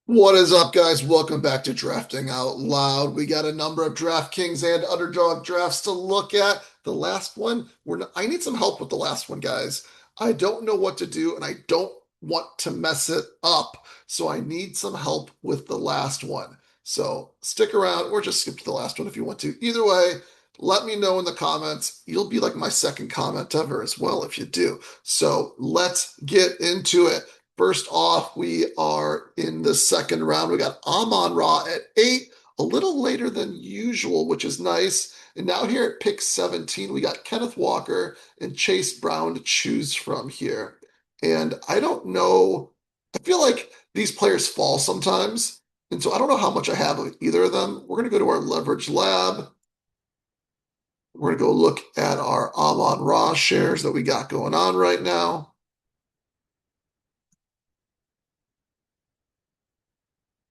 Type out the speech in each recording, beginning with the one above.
What is up, guys? Welcome back to Drafting Out Loud. We got a number of DraftKings and Underdog drafts to look at. The last one, I need some help with the last one, guys. I don't know what to do, and I don't want to mess it up. So I need some help with the last one. So stick around, or just skip to the last one if you want to. Either way, let me know in the comments. You'll be like my second comment ever as well if you do. So let's get into it. First off, we are in the second round. We got Amon-Ra at 8, a little later than usual, which is nice. And now here at pick 17, we got Kenneth Walker and Chase Brown to choose from here. And I don't know, I feel like these players fall sometimes. And so I don't know how much I have of either of them. We're going to go to our leverage lab. We're going to go look at our Amon-Ra shares that we got going on right now.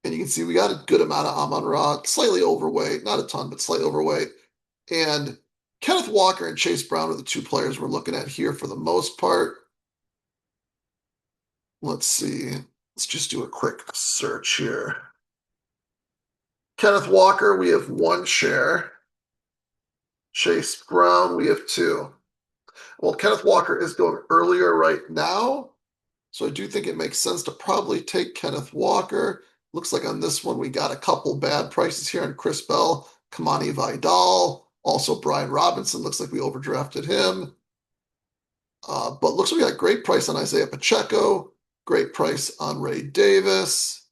And you can see we got a good amount of Amon-Ra, slightly overweight, not a ton, but slightly overweight. And Kenneth Walker and Chase Brown are the two players we're looking at here for the most part. Let's see. Let's just do a quick search here. Kenneth Walker, we have one share. Chase Brown, we have two. Well, Kenneth Walker is going earlier right now, so I do think it makes sense to probably take Kenneth Walker. Looks like on this one we got a couple bad prices here on Chris Bell, Kamani Vidal, also Brian Robinson. Looks like we overdrafted him. But looks like we got great price on Isaiah Pacheco, great price on Ray Davis.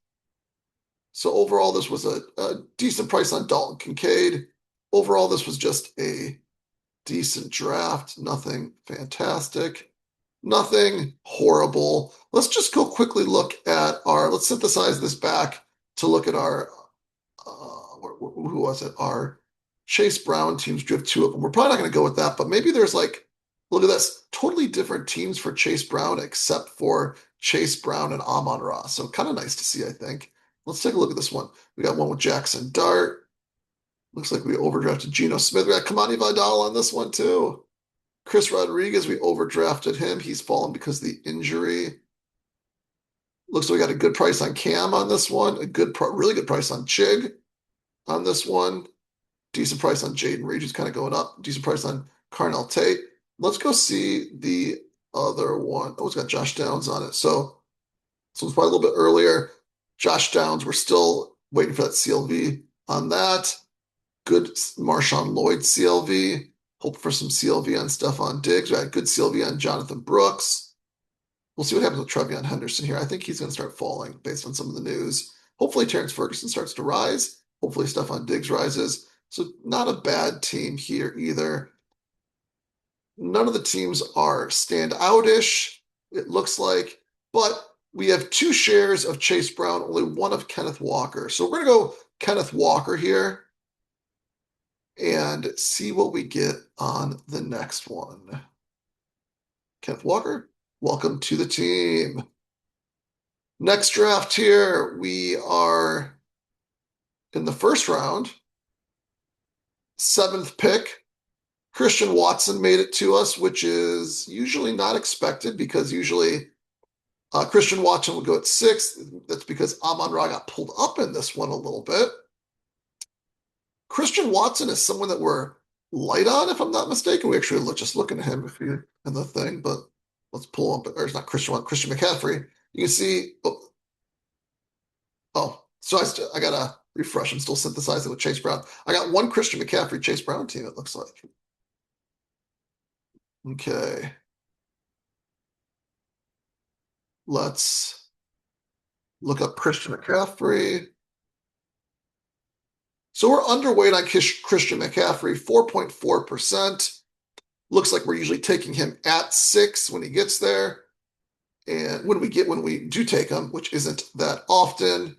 So overall, this was a decent price on Dalton Kincaid. Overall, this was just a decent draft. Nothing fantastic. Nothing horrible. Let's just go quickly look at let's synthesize this back to look at our, who was it? Our Chase Brown teams. We have two of them. We're probably not going to go with that, but maybe there's like, look at this, totally different teams for Chase Brown except for Chase Brown and Amon-Ra. So kind of nice to see, I think. Let's take a look at this one. We got one with Jackson Dart. Looks like we overdrafted Geno Smith. We got Kamani Vidal on this one too. Chris Rodriguez, we overdrafted him. He's fallen because of the injury. Looks like we got a good price on Cam on this one. Really good price on Chig on this one. Decent price on Jaden Reed, who's kind of going up. Decent price on Carnell Tate. Let's go see the other one. Oh, it's got Josh Downs on it. So it's probably a little bit earlier. Josh Downs, we're still waiting for that CLV on that. Good Marshawn Lloyd CLV. Hope for some CLV on Stephon Diggs. We had good CLV on Jonathan Brooks. We'll see what happens with Trevion Henderson here. I think he's going to start falling based on some of the news. Hopefully Terrence Ferguson starts to rise. Hopefully Stephon Diggs rises. So not a bad team here either. None of the teams are standout-ish, it looks like, but we have two shares of Chase Brown, only one of Kenneth Walker. So we're going to go Kenneth Walker here and see what we get on the next one. Kenneth Walker, welcome to the team. Next draft here, we are in the first round, 7th pick. Christian Watson made it to us, which is usually not expected because usually Christian Watson would go at 6. That's because Amon-Ra got pulled up in this one a little bit. Christian Watson is someone that we're light on, if I'm not mistaken. We actually just looking at him if you in the thing, but let's pull up. Or it's not Christian Watson, Christian McCaffrey. You can see. So I gotta refresh. I'm still synthesizing with Chase Brown. I got one Christian McCaffrey Chase Brown team. It looks like. Okay. Let's look up Christian McCaffrey. So we're underweight on Christian McCaffrey, 4.4%. Looks like we're usually taking him at 6 when he gets there. And when we do take him, which isn't that often,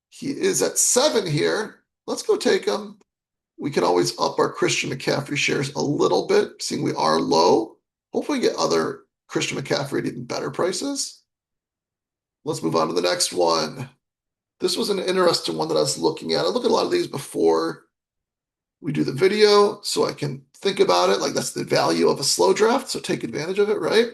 he is at 7 here. Let's go take him. We can always up our Christian McCaffrey shares a little bit, seeing we are low. Hopefully get other Christian McCaffrey at even better prices. Let's move on to the next one. This was an interesting one that I was looking at. I look at a lot of these before we do the video so I can think about it. Like that's the value of a slow draft, so take advantage of it, right?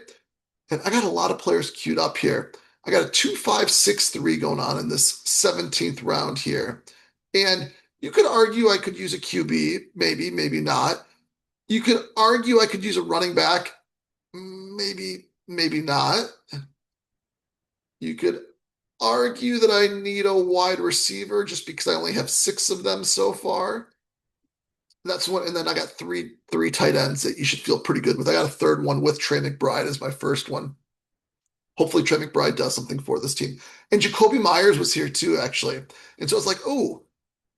And I got a lot of players queued up here. I got a 2-5-6-3 going on in this 17th round here. And you could argue I could use a QB, maybe, maybe not. You could argue I could use a running back, maybe, maybe not. You could argue that I need a wide receiver just because I only have 6 of them so far. That's one, and then I got three tight ends that you should feel pretty good with. I got a third one with Trey McBride as my first one. Hopefully Trey McBride does something for this team. And Jacoby Myers was here too, actually. And so I was like, oh,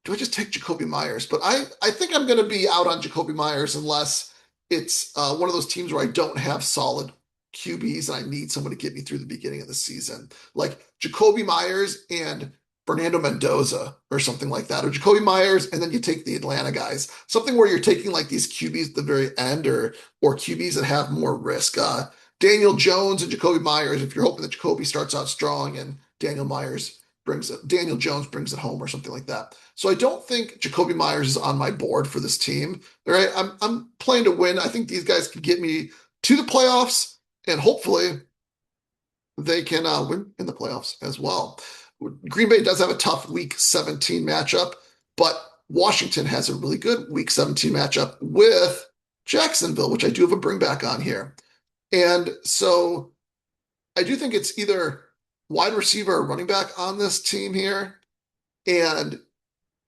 do I just take Jacoby Myers? But I think I'm going to be out on Jacoby Myers unless it's one of those teams where I don't have solid QBs and I need someone to get me through the beginning of the season. Like Jacoby Myers and Fernando Mendoza or something like that, or Jacoby Myers, and then you take the Atlanta guys. Something where you're taking like these QBs at the very end or QBs that have more risk. Daniel Jones and Jacoby Myers, if you're hoping that Jacoby starts out strong and Daniel Jones brings it home or something like that. So I don't think Jacoby Myers is on my board for this team. All right, I'm playing to win. I think these guys can get me to the playoffs, and hopefully they can win in the playoffs as well. Green Bay does have a tough Week 17 matchup, but Washington has a really good Week 17 matchup with Jacksonville, which I do have a bring back on here. And so I do think it's either wide receiver or running back on this team here. And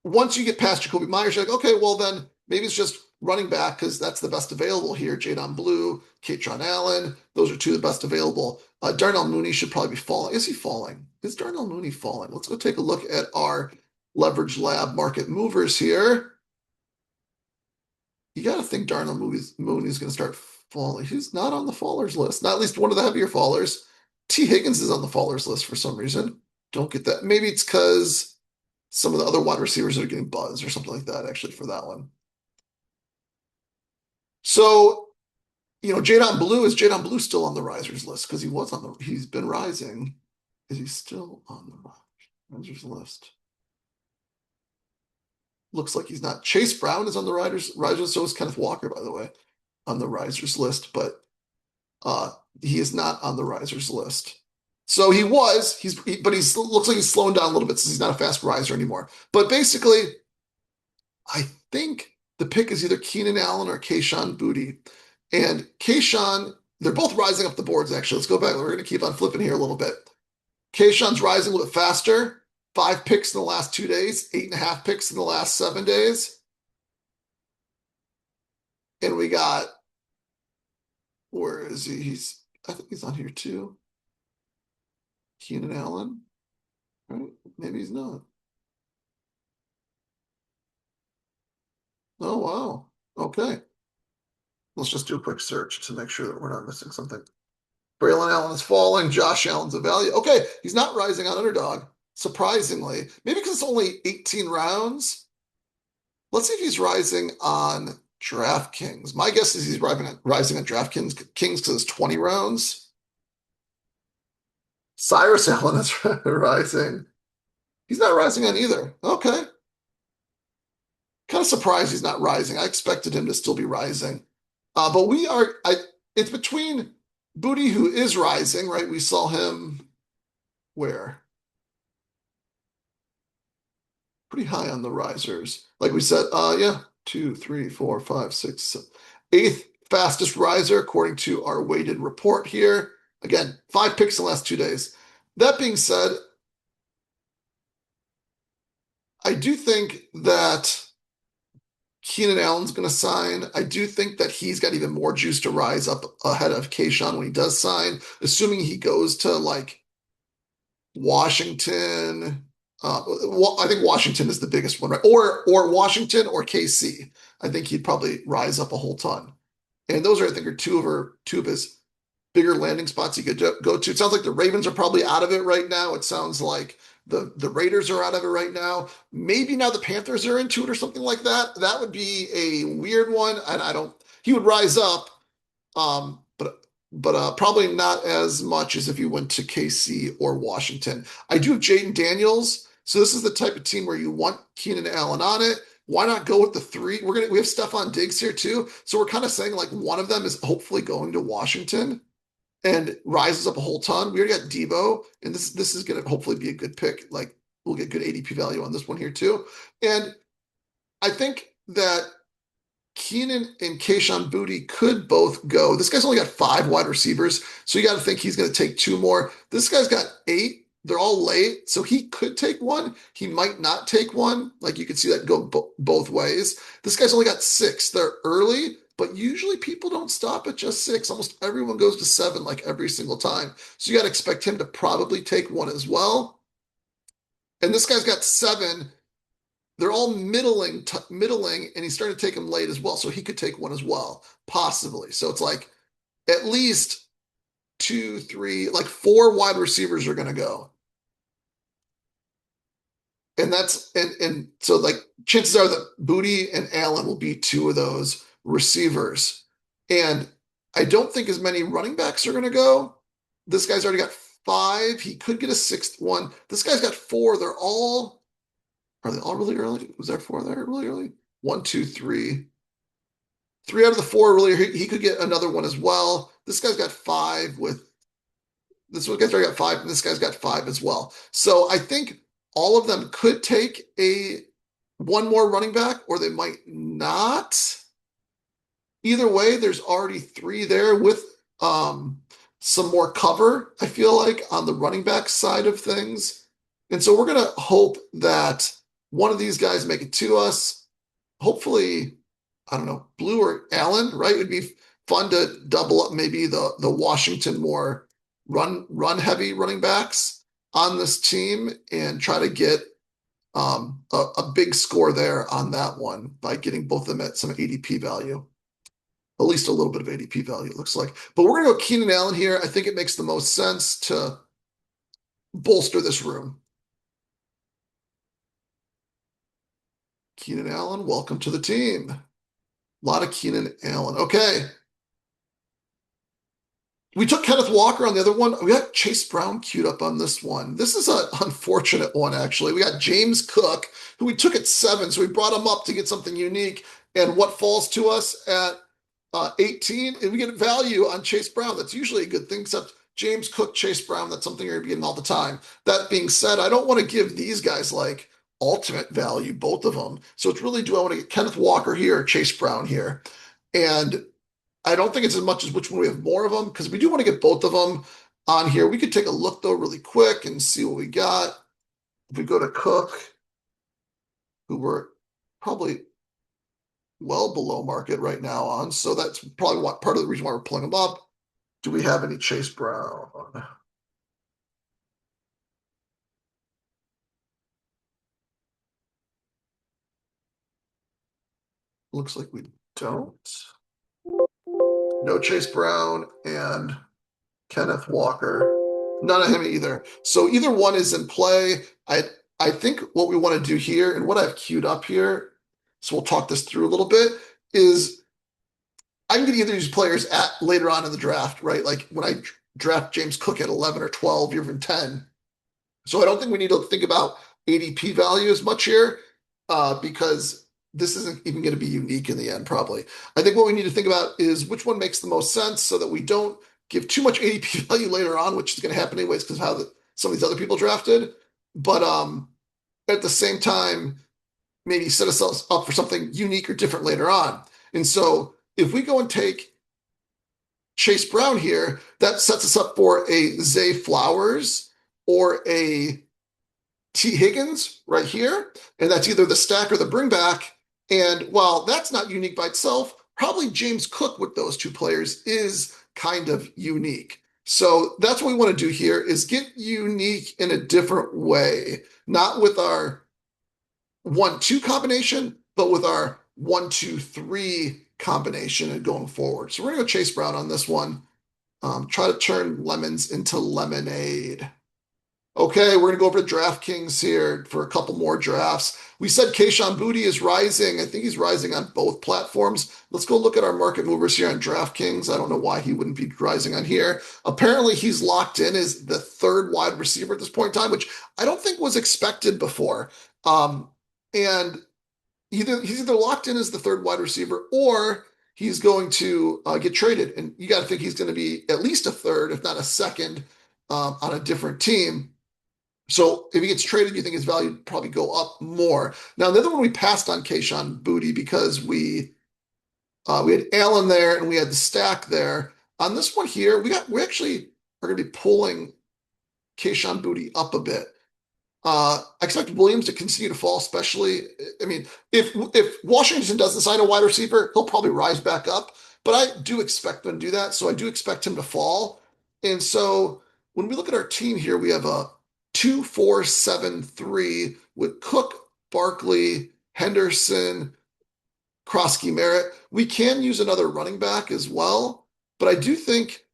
once you get past Jacoby Myers, you're like, okay, well then maybe it's just running back because that's the best available here. Jadon Blue, Kaytron Allen, those are two of the best available. Darnell Mooney should probably be falling. Is he falling? Is Darnell Mooney falling? Let's go take a look at our Leverage Lab market movers here. You got to think Darnell Mooney's going to start falling. He's not on the fallers list, not at least one of the heavier fallers. T. Higgins is on the fallers list for some reason. Don't get that. Maybe it's because some of the other wide receivers are getting buzz or something like that, actually, for that one. So, Jadon Blue still on the risers list? Because he's been rising. Is he still on the risers list? Looks like he's not. Chase Brown is on the risers. So is Kenneth Walker, by the way, on the risers list, but he is not on the risers list. So he was, but looks like he's slowing down a little bit since he's not a fast riser anymore. But basically, I think the pick is either Keenan Allen or Kayshon Boutte. And Kayshon, they're both rising up the boards, actually. Let's go back. We're going to keep on flipping here a little bit. Kayshon's rising a little bit faster. 5 picks in the last 2 days, 8.5 picks in the last 7 days. And we got, where is he? I think he's on here too. Keenan Allen, right? Maybe he's not. Oh, wow. Okay. Let's just do a quick search to make sure that we're not missing something. Braylon Allen is falling. Josh Allen's a value. Okay, he's not rising on Underdog, surprisingly. Maybe because it's only 18 rounds. Let's see if he's rising on DraftKings. My guess is he's rising on DraftKings because it's 20 rounds. Cyrus Allen is rising. He's not rising on either. Okay. Kind of surprised he's not rising. I expected him to still be rising. But it's between Boutte, who is rising, right? We saw him where? Pretty high on the risers. Like we said, 2, 3, 4, 5, 6, 7. 8th fastest riser according to our weighted report here. Again, 5 picks in the last 2 days. That being said, I do think that Keenan Allen's going to sign. I do think that he's got even more juice to rise up ahead of Kayshon when he does sign, assuming he goes to like Washington. I think Washington is the biggest one, right? Or Washington or KC. I think he'd probably rise up a whole ton. And those are, I think, are two of his bigger landing spots he could go to. It sounds like the Ravens are probably out of it right now. It sounds like the Raiders are out of it right now. Maybe now the Panthers are into it or something like that. That would be a weird one. And he would rise up, but probably not as much as if you went to KC or Washington. I do have Jayden Daniels. So this is the type of team where you want Keenan Allen on it. Why not go with the 3? We have Stefon Diggs here too. So we're kind of saying like one of them is hopefully going to Washington. and rises up a whole ton. We already got Debo, and this is going to hopefully be a good pick. Like we'll get good ADP value on this one here too. And I think that Keenan and Kayshon Boutte could both go. This guy's only got 5 wide receivers, so you got to think he's going to take 2 more. This guy's got 8. They're all late, so he could take one. He might not take one. Like you could see that go both ways. This guy's only got 6. They're early, but usually people don't stop at just 6. Almost everyone goes to 7, like every single time. So you got to expect him to probably take one as well. And this guy's got 7. They're all middling, and he's starting to take them late as well. So he could take one as well, possibly. So it's like at least 2, 3, like 4 wide receivers are going to go. And and so like chances are that Boutte and Allen will be 2 of those receivers. And I don't think as many running backs are going to go. This guy's already got 5. He could get a 6th one. This guy's got 4. Are they all really early? Was there 4 there really early? 1, 2, 3. 3 out of the 4 really. He could get another one as well. This guy's got 5 with this one guy's already got 5, and this guy's got 5 as well. So I think all of them could take one more running back, or they might not. Either way, there's already 3 there with some more cover, I feel like, on the running back side of things. And so we're going to hope that one of these guys make it to us. Hopefully, I don't know, Blue or Allen, right? It would be fun to double up maybe the Washington more run heavy running backs on this team and try to get a big score there on that one by getting both of them at some ADP value. At least a little bit of ADP value, it looks like. But we're going to go Keenan Allen here. I think it makes the most sense to bolster this room. Keenan Allen, welcome to the team. A lot of Keenan Allen. Okay. We took Kenneth Walker on the other one. We got Chase Brown queued up on this one. This is an unfortunate one, actually. We got James Cook, who we took at 7, so we brought him up to get something unique. And what falls to us at 18, and we get value on Chase Brown. That's usually a good thing, except James Cook, Chase Brown, that's something you're getting all the time. That being said, I don't want to give these guys like ultimate value, both of them. So it's really, do I want to get Kenneth Walker here or Chase Brown here? And I don't think it's as much as which one we have more of them, because we do want to get both of them on here. We could take a look though really quick and see what we got. If we go to Cook, who we're probably well below market right now on, so that's probably what part of the reason why we're pulling them up. Do we have any Chase Brown? Looks like we don't. No Chase Brown and Kenneth Walker. None of him either. So either one is in play. I think what we want to do here, and what I've queued up here, so we'll talk this through a little bit, is I can get either of these players at later on in the draft, right? Like when I draft James Cook at 11 or 12, even 10. So I don't think we need to think about ADP value as much here because this isn't even going to be unique in the end, probably. I think what we need to think about is which one makes the most sense so that we don't give too much ADP value later on, which is going to happen anyways because of how some of these other people drafted. But at the same time, maybe set ourselves up for something unique or different later on. And so if we go and take Chase Brown here, that sets us up for a Zay Flowers or a T. Higgins right here. And that's either the stack or the bring back. And while that's not unique by itself, probably James Cook with those 2 players is kind of unique. So that's what we want to do here is get unique in a different way, not with our 1-2 combination, but with our 1-2-3 combination and going forward. So we're going to go Chase Brown on this one. Try to turn lemons into lemonade. Okay, we're going to go over to DraftKings here for a couple more drafts. We said Kayshon Boutte is rising. I think he's rising on both platforms. Let's go look at our market movers here on DraftKings. I don't know why he wouldn't be rising on here. Apparently, he's locked in as the 3rd wide receiver at this point in time, which I don't think was expected before. And he's either locked in as the 3rd wide receiver or he's going to get traded. And you got to think he's going to be at least a third, if not a second, on a different team. So if he gets traded, you think his value would probably go up more. Now, the other one we passed on Kayshon Boutte because we had Allen there and we had the stack there. On this one here, we actually are going to be pulling Kayshon Boutte up a bit. I expect Williams to continue to fall, especially. I mean, if Washington doesn't sign a wide receiver, he'll probably rise back up. But I do expect them to do that, so I do expect him to fall. And so when we look at our team here, we have a 2-4-7-3 with Cook, Barkley, Henderson, Krosky, Merritt. We can use another running back as well, but I do think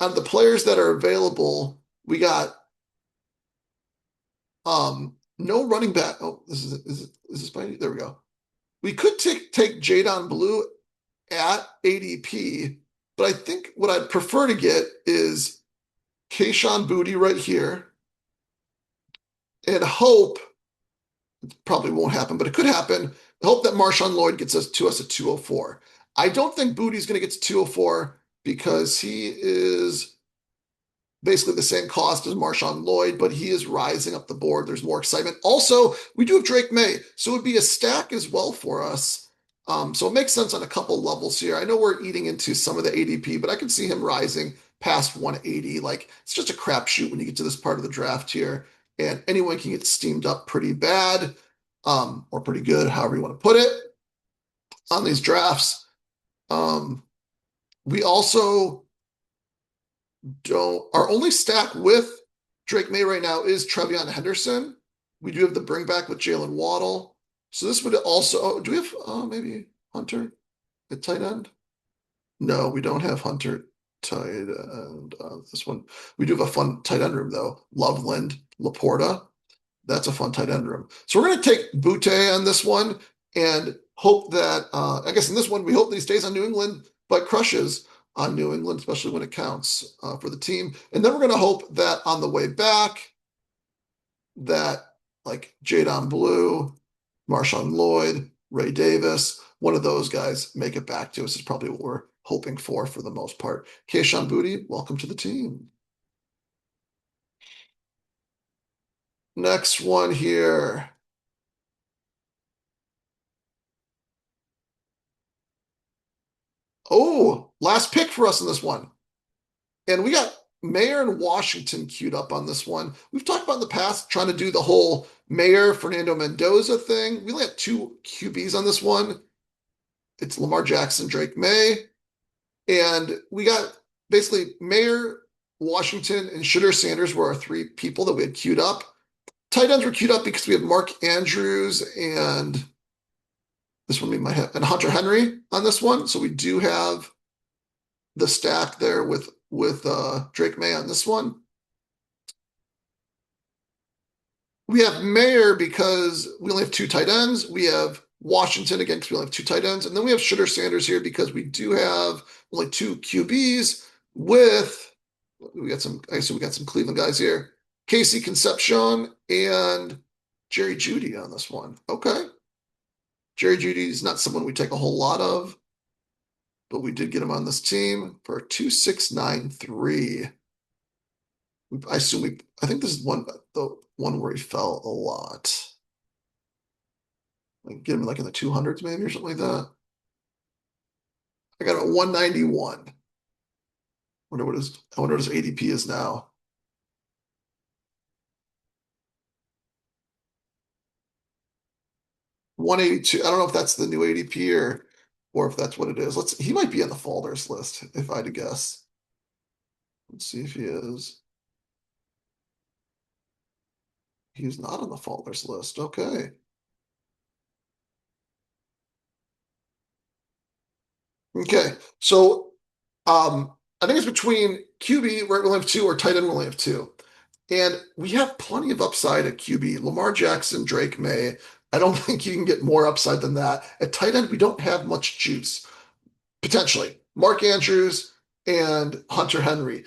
of the players that are available, we got no running back. Oh, is this by there we go. We could take Jadon Blue at ADP, but I think what I'd prefer to get is Kayshon Boutte right here and hope it probably won't happen, but it could happen. Hope that Marshawn Lloyd gets us at 204. I don't think Boutte's going to get to 204 because he is basically the same cost as Marshawn Lloyd, but he is rising up the board. There's more excitement. Also, we do have Drake May, so it would be a stack as well for us. So it makes sense on a couple levels here. I know we're eating into some of the ADP, but I can see him rising past 180. Like it's just a crapshoot when you get to this part of the draft here, and anyone can get steamed up pretty bad, or pretty good, however you want to put it, on these drafts. We also don't. Our only stack with Drake May right now is TreVeyon Henderson. We do have the bring back with Jalen Waddle. So this would also. Oh, do we have maybe Hunter at tight end? No, we don't have Hunter tight end. This one we do have a fun tight end room though. Loveland, Laporta. That's a fun tight end room. So we're going to take Boutte on this one and hope that. I guess in this one we hope that he stays on New England but crushes on New England, especially when it counts for the team. And then we're going to hope that on the way back, that like Jadon Blue, Marshawn Lloyd, Ray Davis, one of those guys make it back to us is probably what we're hoping for the most part. Kayshon Boutte, welcome to the team. Next one here. Oh, last pick for us in this one. And we got Mayer and Washington queued up on this one. We've talked about in the past trying to do the whole Mayer Fernando Mendoza thing. We only have two QBs on this one. It's Lamar Jackson, Drake May. And we got basically Mayer, Washington, and Shedeur Sanders were our three people that we had queued up. Tight ends were queued up because we have Mark Andrews and this one we might have and Hunter Henry on this one. So we do have the stack there with Drake May on this one. We have Mayer because we only have two tight ends. We have Washington again because we only have two tight ends. And then we have Shedeur Sanders here because we do have only two QBs with, we got some, I assume we got some Cleveland guys here. Casey Concepcion and Jerry Jeudy on this one. Okay. Jerry Jeudy is not someone we take a whole lot of, but we did get him on this team for 2,693. I think this is the one where he fell a lot. Like get him like in the 200s maybe or something like that. I got a 191. I wonder what his ADP is now. 182. I don't know if that's the new ADP or if that's what it is. He might be on the folders list, if I had to guess. Let's see if he is. He's not on the folders list. Okay. Okay. So I think it's between QB, where we only have two, or tight end, we only have two. And we have plenty of upside at QB. Lamar Jackson, Drake May. I don't think you can get more upside than that. At tight end, we don't have much juice. Potentially. Mark Andrews and Hunter Henry.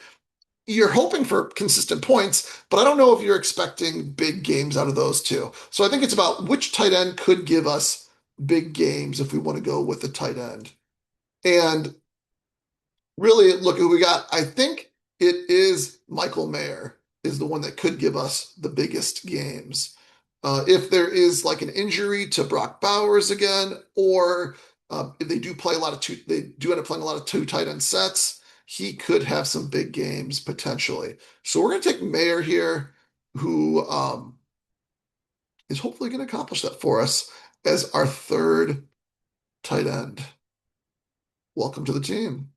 You're hoping for consistent points, but I don't know if you're expecting big games out of those two. So I think it's about which tight end could give us big games if we want to go with the tight end. And really, look who we got. I think it is Michael Mayer is the one that could give us the biggest games. If there is like an injury to Brock Bowers again, or if they do play a lot of two, they do end up playing a lot of two tight end sets, he could have some big games potentially. So we're going to take Mayer here, who is hopefully going to accomplish that for us as our third tight end. Welcome to the team.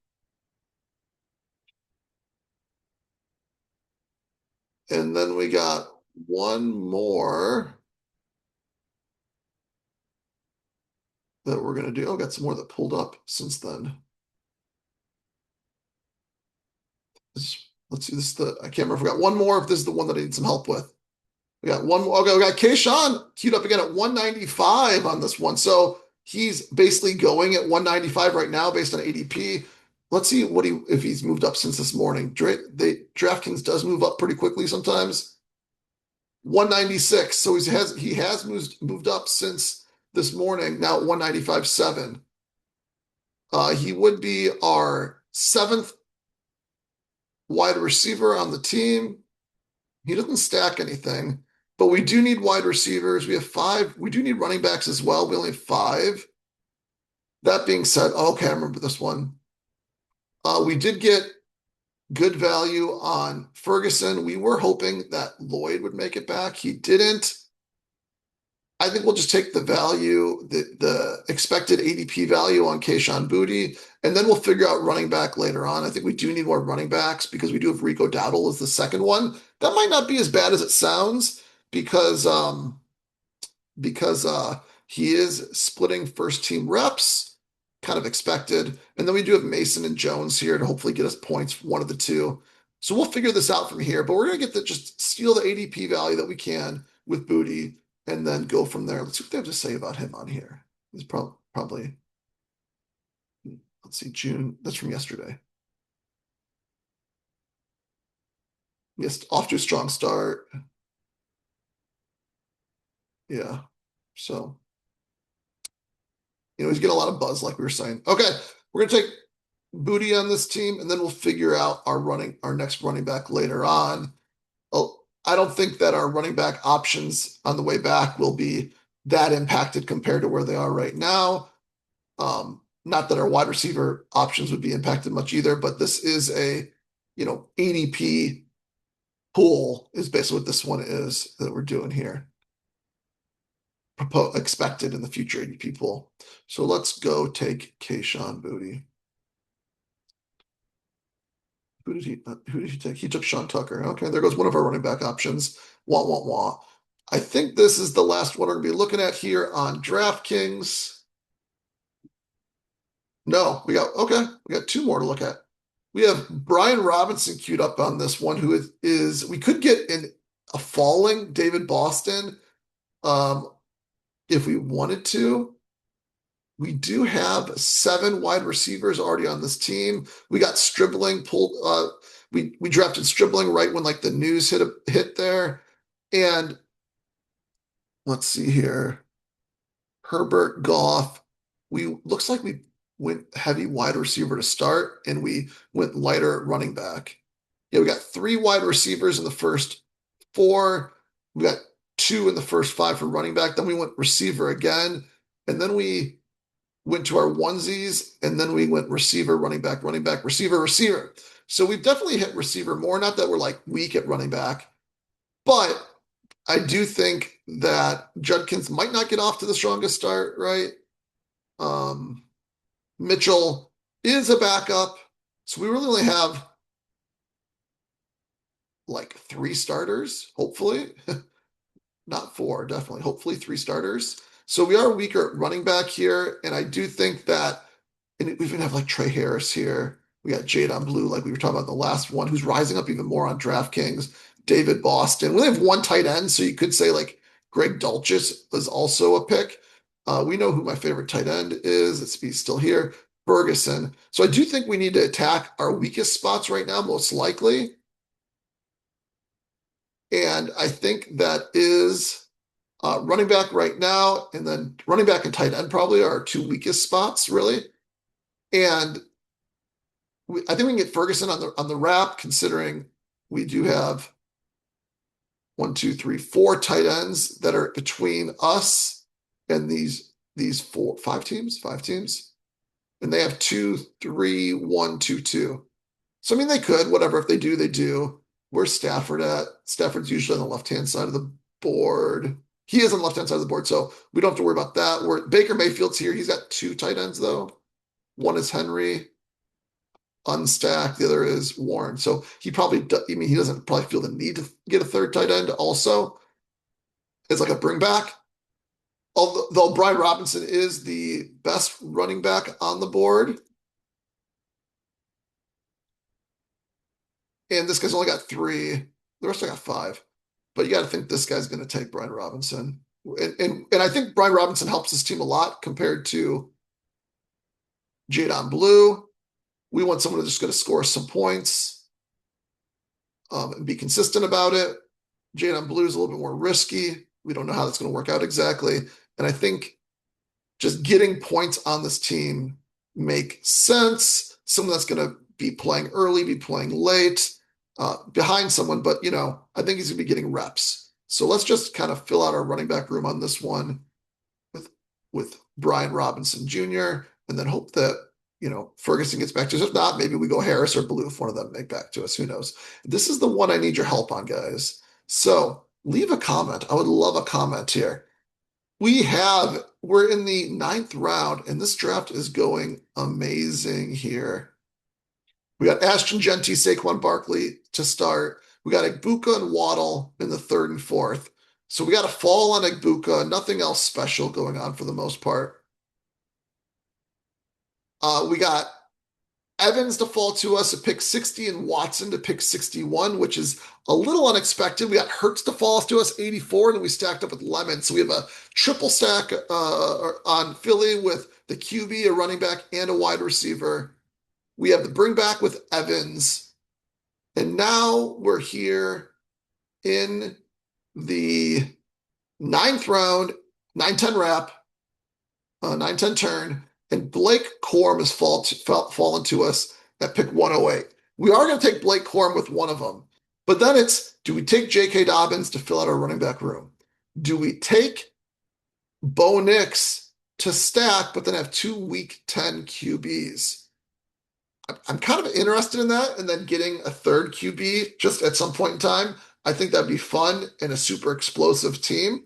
And then we got one more that we're going to do. Oh, got some more that pulled up since then. Let's see. This is the, I can't remember if we got one more, if this is the one that I need some help with. We got one more. Okay, we got Kayshawn queued up again at 195 on this one. So he's basically going at 195 right now based on ADP. Let's see if he's moved up since this morning. DraftKings does move up pretty quickly sometimes. 196. So he has moved up since this morning. Now at 195.7. He would be our seventh wide receiver on the team. He doesn't stack anything, but we do need wide receivers. We have 5. We do need running backs as well. We only have 5. That being said, okay, I remember this one. We did get good value on Ferguson. We were hoping that Lloyd would make it back. He didn't. I think we'll just take the value, the expected ADP value on Kayshon Boutte, and then we'll figure out running back later on. I think we do need more running backs because we do have Rico Dowdle as the second one. That might not be as bad as it sounds because he is splitting first team reps, kind of expected. And then we do have Mason and Jones here to hopefully get us points, one of the two. So we'll figure this out from here, but we're going to just steal the ADP value that we can with Boutte and then go from there. Let's see what they have to say about him on here. It's probably, let's see, June. That's from yesterday. Yes, off to a strong start. Yeah. So, he's getting a lot of buzz, like we were saying. Okay, we're gonna take Boutte on this team, and then we'll figure out our next running back later on. Oh, I don't think that our running back options on the way back will be that impacted compared to where they are right now. Not that our wide receiver options would be impacted much either, but this is a, ADP pool is basically what this one is that we're doing here. Expected in the future ADP pool. So let's go take Kayshon Boutte. Who did he take? He took Sean Tucker. Okay, there goes one of our running back options. Wah, wah, wah. I think this is the last one we're going to be looking at here on DraftKings. No, we got 2 more to look at. We have Brian Robinson queued up on this one, who is we could get in a falling David Boston if we wanted to. We do have 7 wide receivers already on this team. We got Stribling pulled. We drafted Stribling right when like the news hit there, and let's see here, Herbert, Goff. Looks like we went heavy wide receiver to start, and we went lighter at running back. Yeah, we got 3 wide receivers in the first 4. We got 2 in the first 5 for running back. Then we went receiver again, and then we went to our onesies, and then we went receiver, running back, receiver, receiver. So we've definitely hit receiver more. Not that we're like weak at running back, but I do think that Judkins might not get off to the strongest start, right? Mitchell is a backup. So we really only have like 3 starters, hopefully. Not 4, definitely. Hopefully 3 starters. So we are weaker at running back here. And I do think that, and we even have like Trey Harris here. We got Jadon Blue, like we were talking about the last one, who's rising up even more on DraftKings. David Boston. We only have 1 tight end, so you could say like Greg Dulcich is also a pick. We know who my favorite tight end is. It's still here. Ferguson. So I do think we need to attack our weakest spots right now, most likely. And I think that is running back right now, and then running back and tight end probably are our 2 weakest spots, really. And I think we can get Ferguson on the wrap, considering we do have one, two, three, four tight ends that are between us and these five teams, and they have 2, 3, 1, 2, 2. So I mean, they could whatever. If they do, they do. Where's Stafford at? Stafford's usually on the left-hand side of the board. He is on the left-hand side of the board, so we don't have to worry about that. Where Baker Mayfield's here. He's got two tight ends though. One is Henry, unstacked. The other is Warren. So he probably, I mean, he doesn't probably feel the need to get a third tight end also. It's like a bring back. Although Brian Robinson is the best running back on the board. And this guy's only got three. The rest I got five. But you got to think this guy's going to take Brian Robinson. And I think Brian Robinson helps his team a lot compared to Jadon Blue. We want someone who's just going to score some points and be consistent about it. Jadon Blue is a little bit more risky. We don't know how that's going to work out exactly. And I think just getting points on this team make sense. Someone that's going to be playing early, be playing late, behind someone, but I think he's going to be getting reps. So let's just kind of fill out our running back room on this one with Brian Robinson Jr. and then hope that Ferguson gets back to us. If not, maybe we go Harris or Blue if one of them make back to us. Who knows? This is the one I need your help on, guys. So leave a comment. I would love a comment here. We're in the 9th round, and this draft is going amazing here. We got Ashton Jeanty, Saquon Barkley to start. We got Egbuka and Waddle in the 3rd and 4th. So we got a fall on Egbuka. Nothing else special going on for the most part. We got Evans to fall to us at pick 60 and Watson to pick 61, which is a little unexpected. We got Hurts to fall to us 84, and then we stacked up with Lemon. So we have a triple stack on Philly with the QB, a running back, and a wide receiver. We have the bring back with Evans. And now we're here in the 9th round, 9-10 wrap, 9-10 turn, and Blake Corum has fallen to us at pick 108. We are going to take Blake Corum with one of them, but then it's, do we take J.K. Dobbins to fill out our running back room? Do we take Bo Nix to stack, but then have 2 week 10 QBs? I'm kind of interested in that, and then getting a third QB just at some point in time. I think that'd be fun and a super explosive team.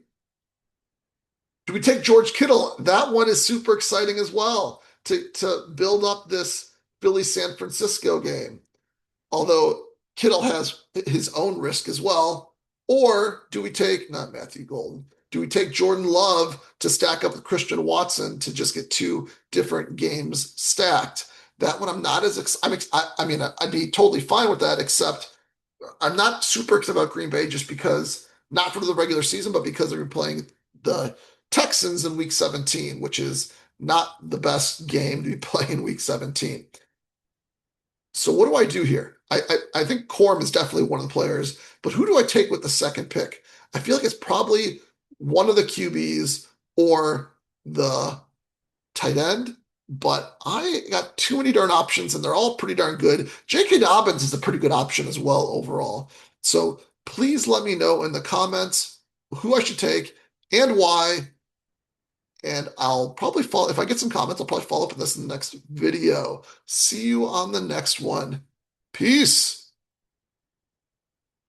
Do we take George Kittle? That one is super exciting as well to build up this Philly San Francisco game. Although Kittle has his own risk as well. Or do we take, not Matthew Golden, do we take Jordan Love to stack up with Christian Watson to just get 2 different games stacked? That one I'm not as I mean, I'd be totally fine with that, except I'm not super excited about Green Bay just because, not for the regular season, but because they're playing the Texans in week 17, which is not the best game to be playing week 17. So what do I do here? I think Corum is definitely one of the players, but who do I take with the second pick? I feel like it's probably one of the QBs or the tight end, but I got too many darn options and they're all pretty darn good. J.K. Dobbins is a pretty good option as well overall. So please let me know in the comments who I should take and why. And I'll probably follow, if I get some comments, I'll probably follow up with this in the next video. See you on the next one. Peace.